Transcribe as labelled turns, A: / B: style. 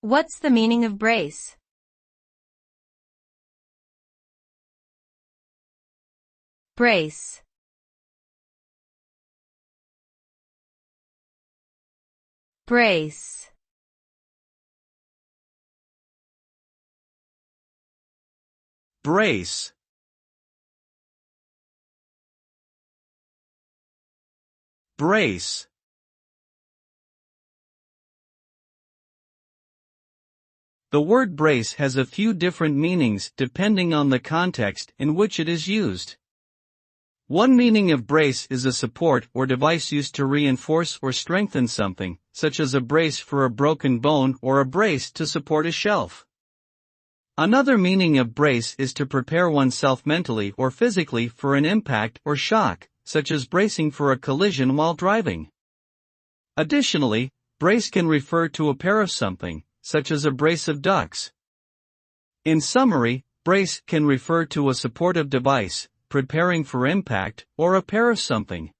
A: What's the meaning of brace? Brace. Brace.
B: Brace. Brace. The word brace has a few different meanings depending on the context in which it is used. One meaning of brace is a support or device used to reinforce or strengthen something, such as a brace for a broken bone or a brace to support a shelf. Another meaning of brace is to prepare oneself mentally or physically for an impact or shock, such as bracing for a collision while driving. Additionally, brace can refer to a pair of something, such as a brace of ducks. In summary, brace can refer to a supportive device, preparing for impact, or a pair of something.